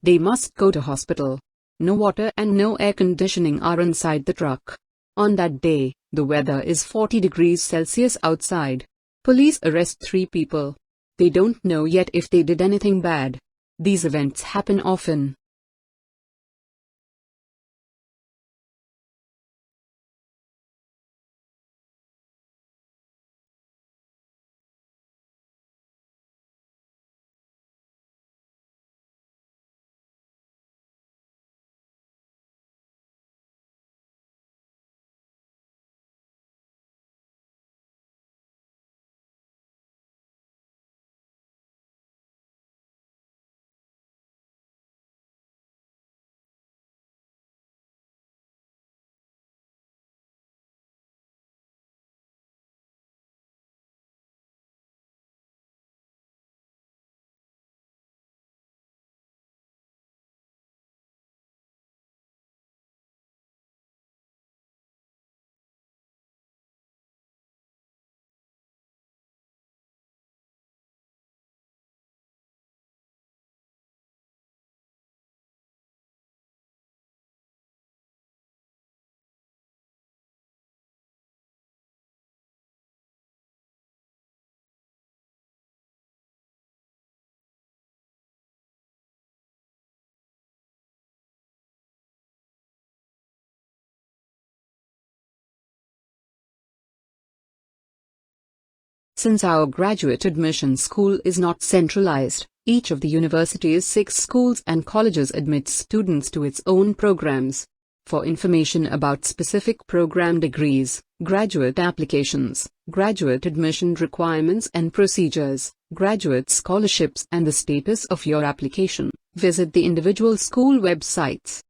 They must go to hospital. No water and no air conditioning are inside the truck. On that day, the weather is 40 degrees Celsius outside. Police arrest 3 people. They don't know yet if they did anything bad. These events happen often. Since our graduate admission school is not centralized, each of the university's 6 schools and colleges admits students to its own programs. For information about specific program degrees, graduate applications, graduate admission requirements and procedures, graduate scholarships and the status of your application, visit the individual school websites.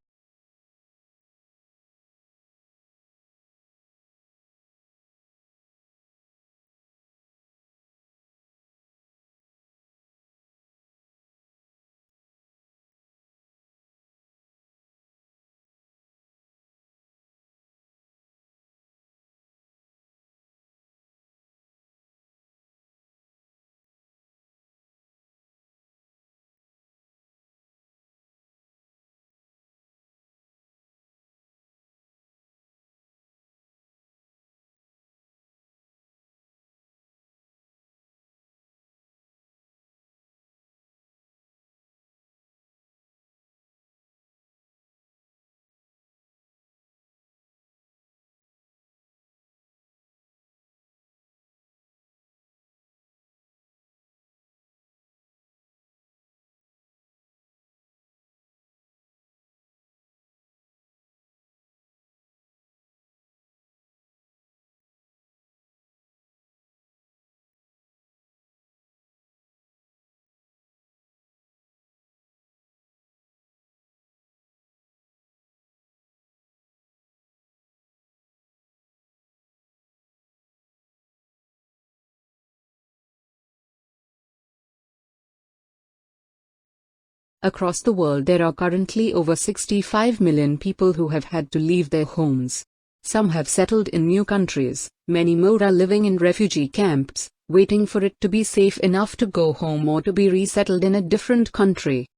Across the world there are currently over 65 million people who have had to leave their homes. Some have settled in new countries, many more are living in refugee camps, waiting for it to be safe enough to go home or to be resettled in a different country.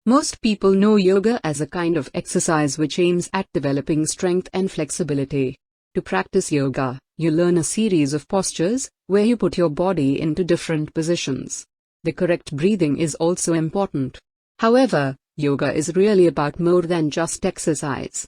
Most people know yoga as a kind of exercise which aims at developing strength and flexibility. To practice yoga, you learn a series of postures, where you put your body into different positions. The correct breathing is also important. However, yoga is really about more than just exercise.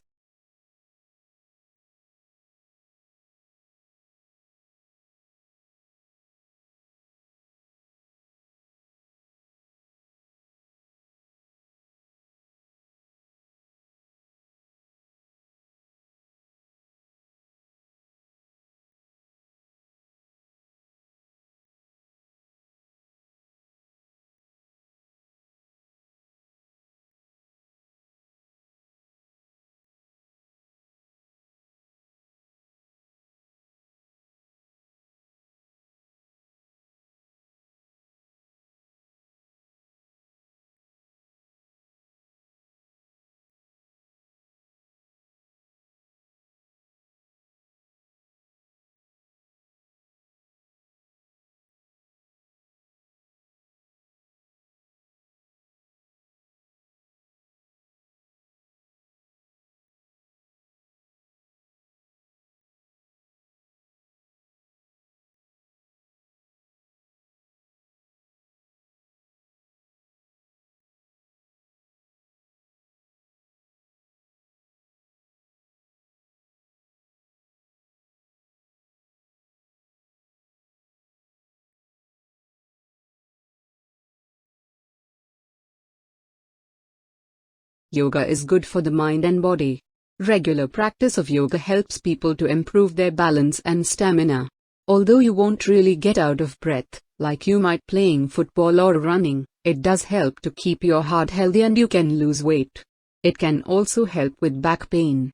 Yoga is good for the mind and body. Regular practice of yoga helps people to improve their balance and stamina. Although you won't really get out of breath, like you might playing football or running, it does help to keep your heart healthy and you can lose weight. It can also help with back pain.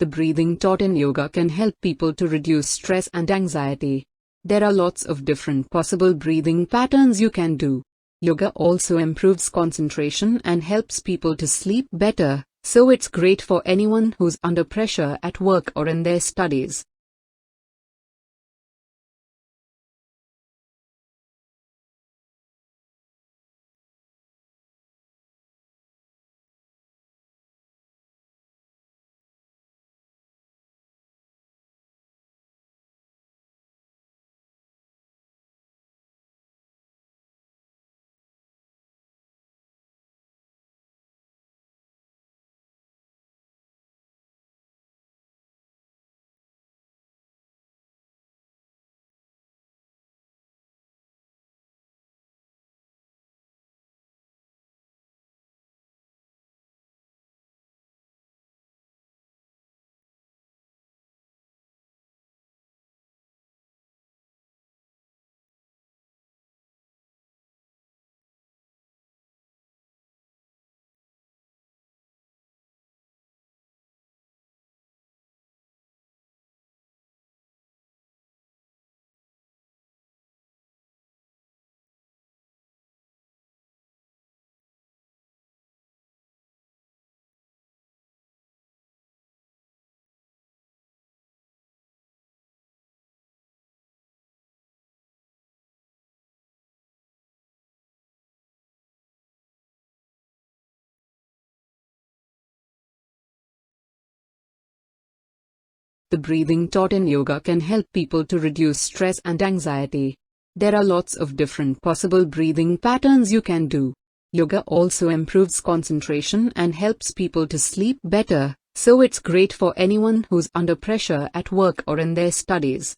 The breathing taught in yoga can help people to reduce stress and anxiety. There are lots of different possible breathing patterns you can do. Yoga also improves concentration and helps people to sleep better, so it's great for anyone who's under pressure at work or in their studies. The breathing taught in yoga can help people to reduce stress and anxiety. There are lots of different possible breathing patterns you can do. Yoga also improves concentration and helps people to sleep better, so it's great for anyone who's under pressure at work or in their studies.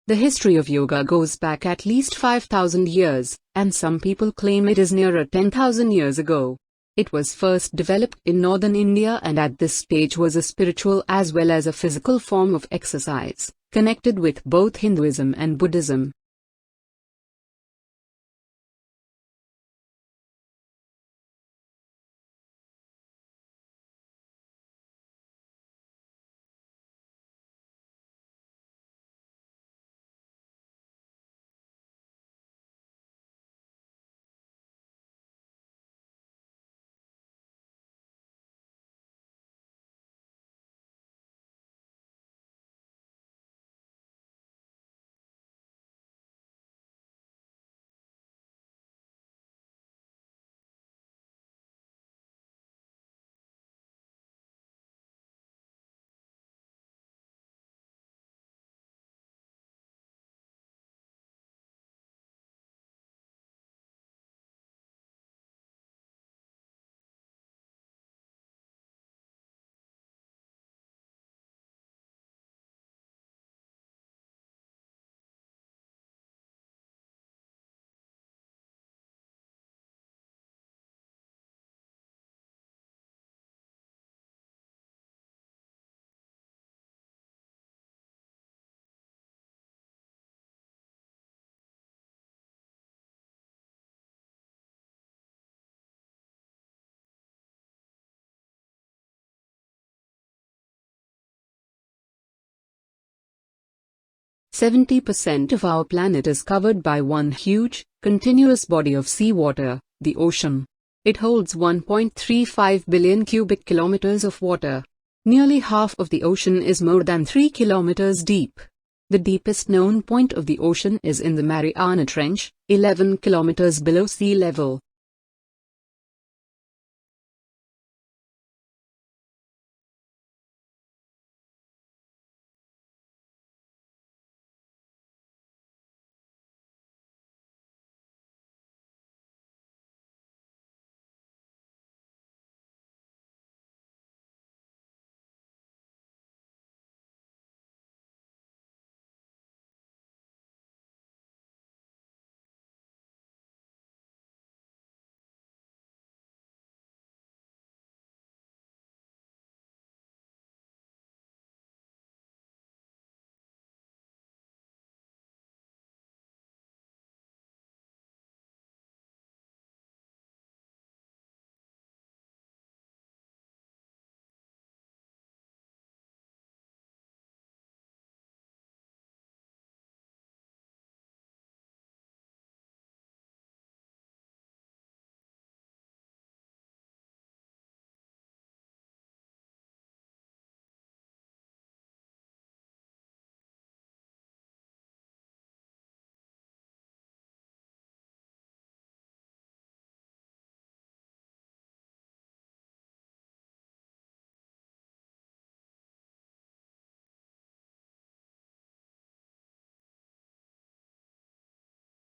The history of yoga goes back at least 5,000 years, and some people claim it is nearer 10,000 years ago. It was first developed in northern India and at this stage was a spiritual as well as a physical form of exercise, connected with both Hinduism and Buddhism. – 70% of our planet is covered by one huge, continuous body of seawater, the ocean. It holds 1.35 billion cubic kilometers of water. Nearly half of the ocean is more than 3 kilometers deep. The deepest known point of the ocean is in the Mariana Trench, 11 kilometers below sea level.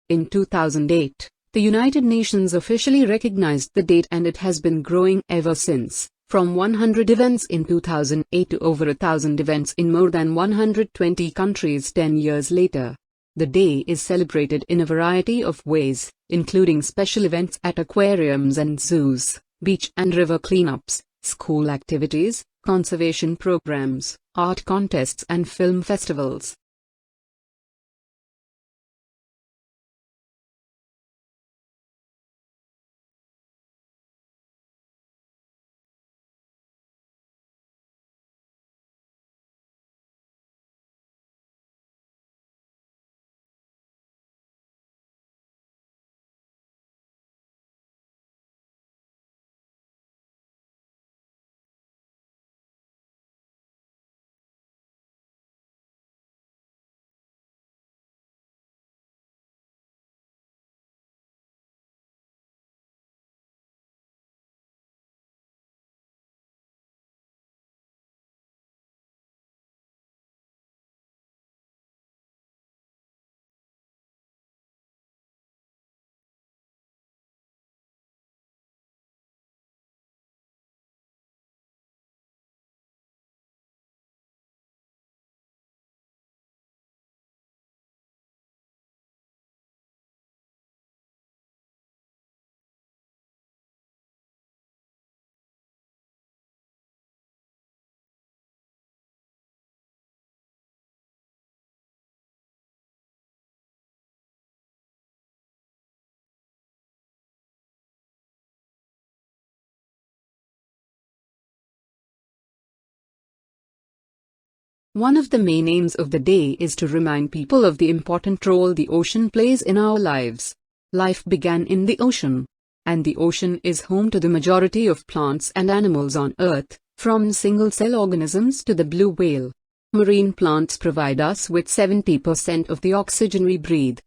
In 2008, the United Nations officially recognized the date, and it has been growing ever since, from 100 events in 2008 to over 1,000 events in more than 120 countries 10 years later. The day is celebrated in a variety of ways, including special events at aquariums and zoos, beach and river cleanups, school activities, conservation programs, art contests and film festivals. One of the main aims of the day is to remind people of the important role the ocean plays in our lives. Life began in the ocean, and the ocean is home to the majority of plants and animals on Earth, from single-cell organisms to the blue whale. Marine plants provide us with 70% of the oxygen we breathe.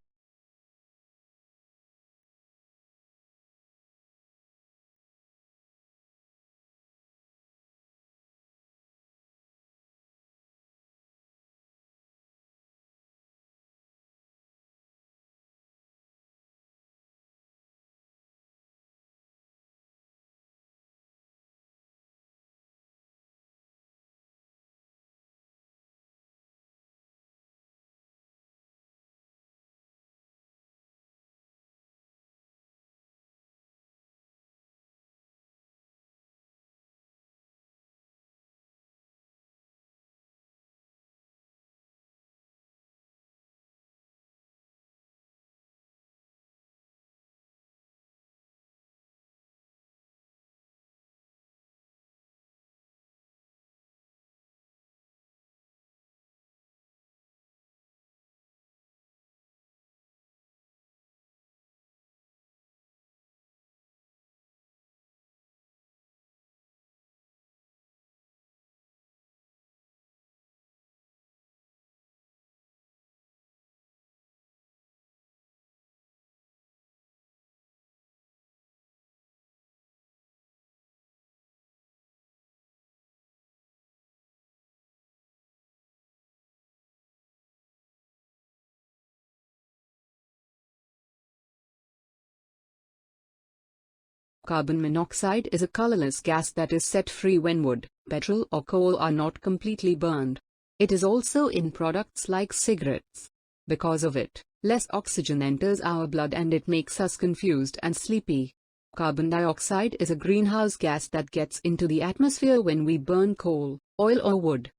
Carbon monoxide is a colorless gas that is set free when wood, petrol or coal are not completely burned. It is also in products like cigarettes. Because of it, less oxygen enters our blood and it makes us confused and sleepy. Carbon dioxide is a greenhouse gas that gets into the atmosphere when we burn coal, oil or wood.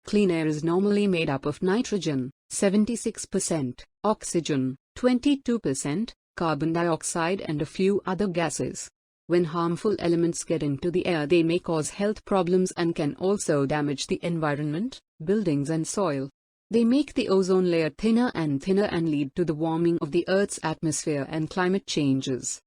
Clean air is normally made up of nitrogen, 76%, oxygen, 22%, carbon dioxide and a few other gases. When harmful elements get into the air, they may cause health problems and can also damage the environment, buildings and soil. They make the ozone layer thinner and lead to the warming of the Earth's atmosphere and climate changes.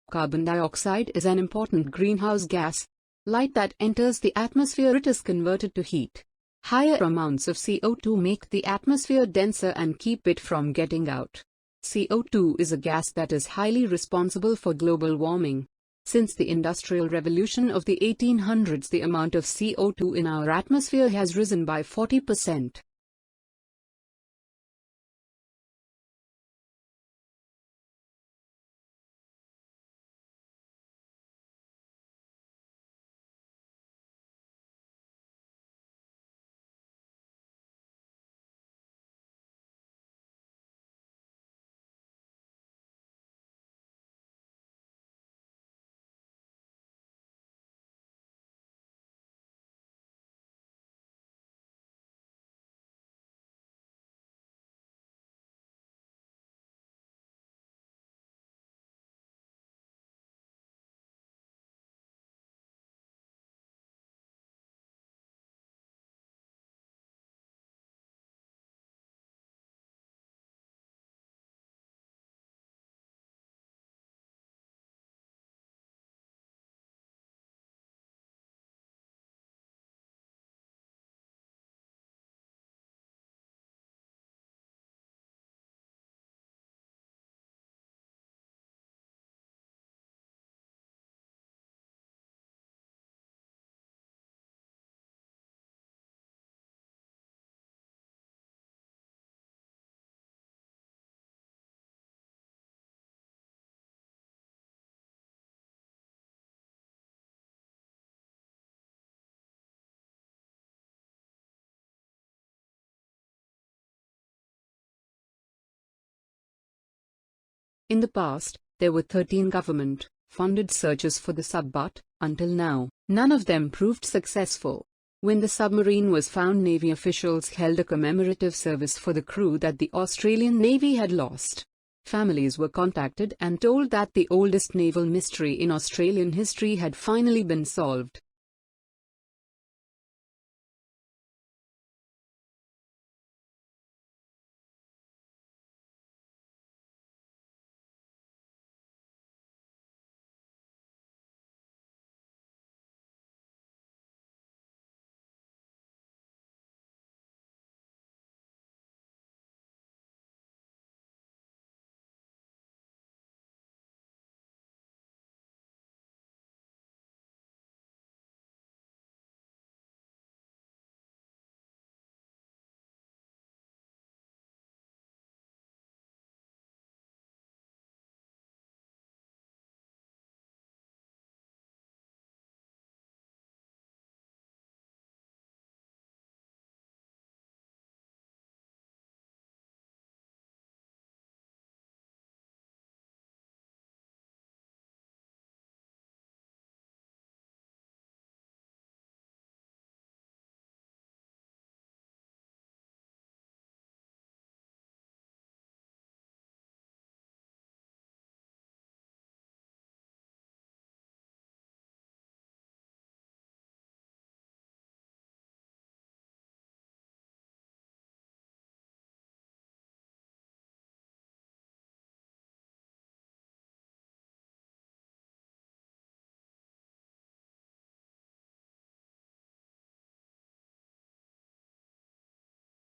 Carbon dioxide is an important greenhouse gas. Light that enters the atmosphere, it is converted to heat. Higher amounts of CO2 make the atmosphere denser and keep it from getting out. CO2 is a gas that is highly responsible for global warming. Since the Industrial Revolution of the 1800s, the amount of CO2 in our atmosphere has risen by 40%. In the past, there were 13 government-funded searches for the sub, but, until now, none of them proved successful. When the submarine was found, Navy officials held a commemorative service for the crew that the Australian Navy had lost. Families were contacted and told that the oldest naval mystery in Australian history had finally been solved.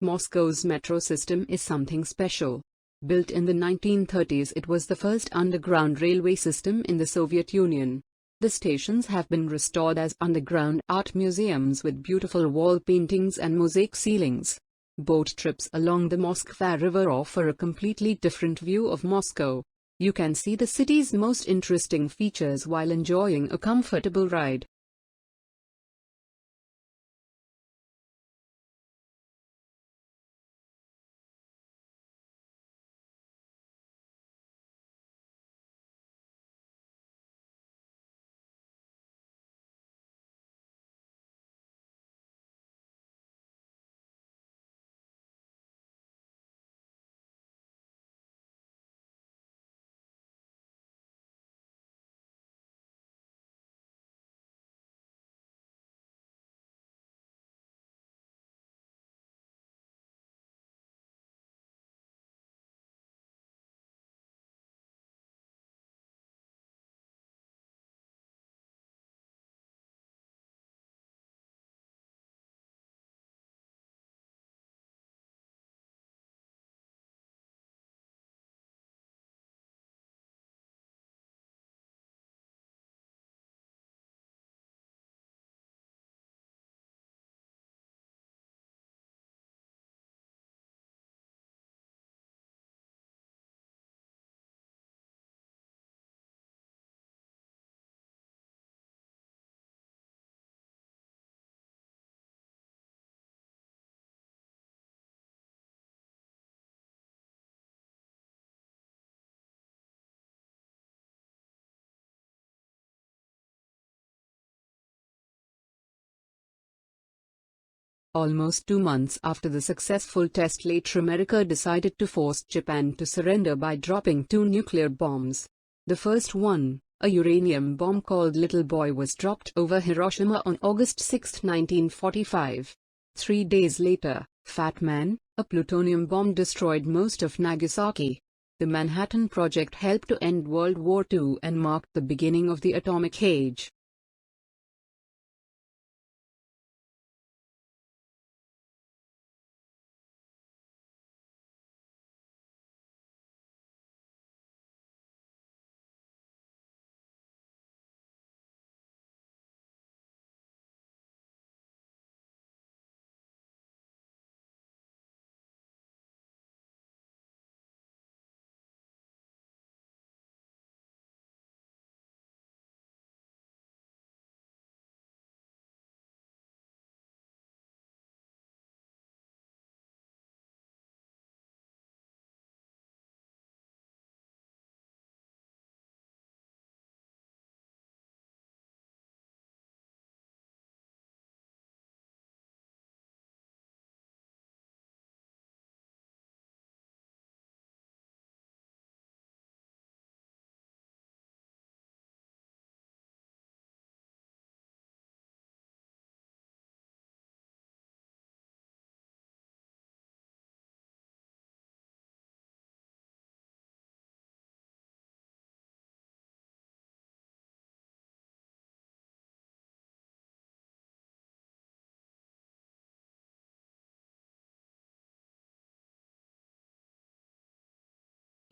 Moscow's metro system is something special. Built in the 1930s, it was the first underground railway system in the Soviet Union. The stations have been restored as underground art museums with beautiful wall paintings and mosaic ceilings. Boat trips along the Moskva River offer a completely different view of Moscow. You can see the city's most interesting features while enjoying a comfortable ride. Almost 2 months after the successful test, later America decided to force Japan to surrender by dropping 2 nuclear bombs. The first one, a uranium bomb called Little Boy, was dropped over Hiroshima on August 6, 1945. 3 days later, Fat Man, a plutonium bomb, destroyed most of Nagasaki. The Manhattan Project helped to end World War II and marked the beginning of the atomic age.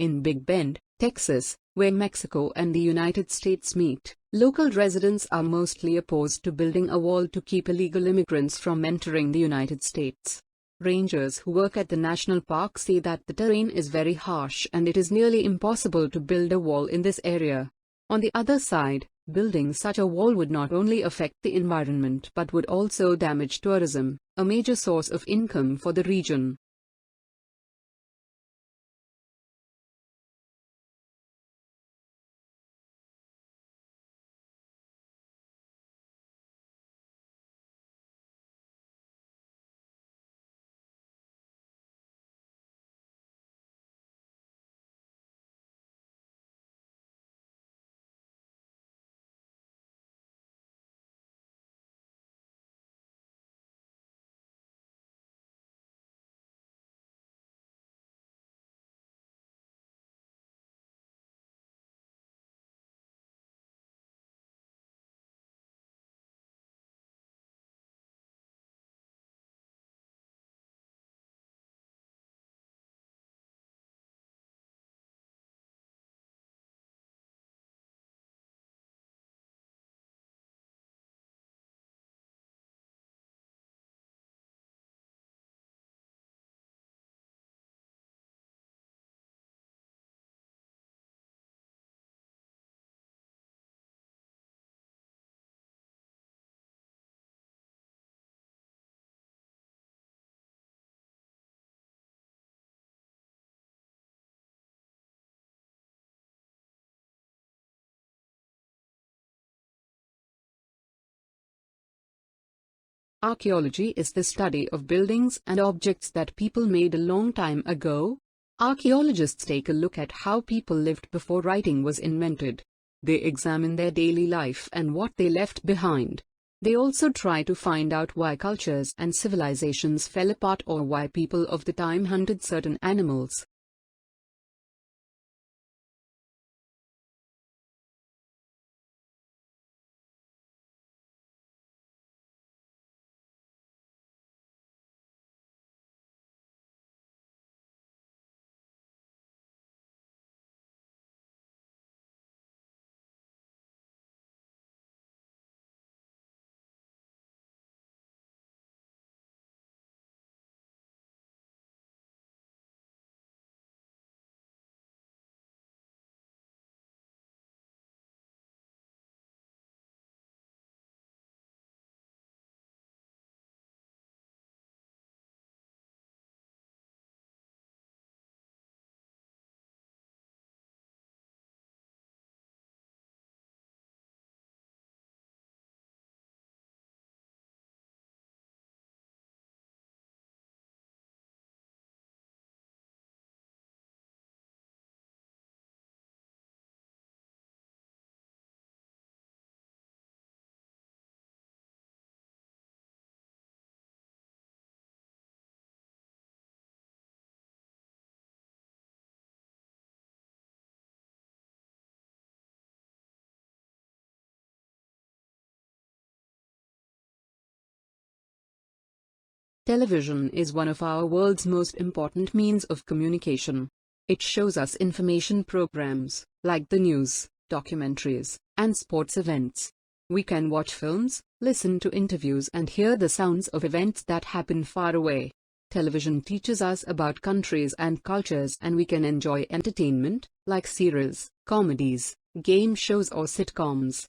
In Big Bend, Texas, where Mexico and the United States meet, local residents are mostly opposed to building a wall to keep illegal immigrants from entering the United States. Rangers who work at the national park say that the terrain is very harsh and it is nearly impossible to build a wall in this area. On the other side, building such a wall would not only affect the environment but would also damage tourism, a major source of income for the region. Archaeology is the study of buildings and objects that people made a long time ago. Archaeologists take a look at how people lived before writing was invented. They examine their daily life and what they left behind. They also try to find out why cultures and civilizations fell apart or why people of the time hunted certain animals. Television is one of our world's most important means of communication. It shows us information programs, like the news, documentaries, and sports events. We can watch films, listen to interviews and hear the sounds of events that happen far away. Television teaches us about countries and cultures and we can enjoy entertainment, like serials, comedies, game shows or sitcoms.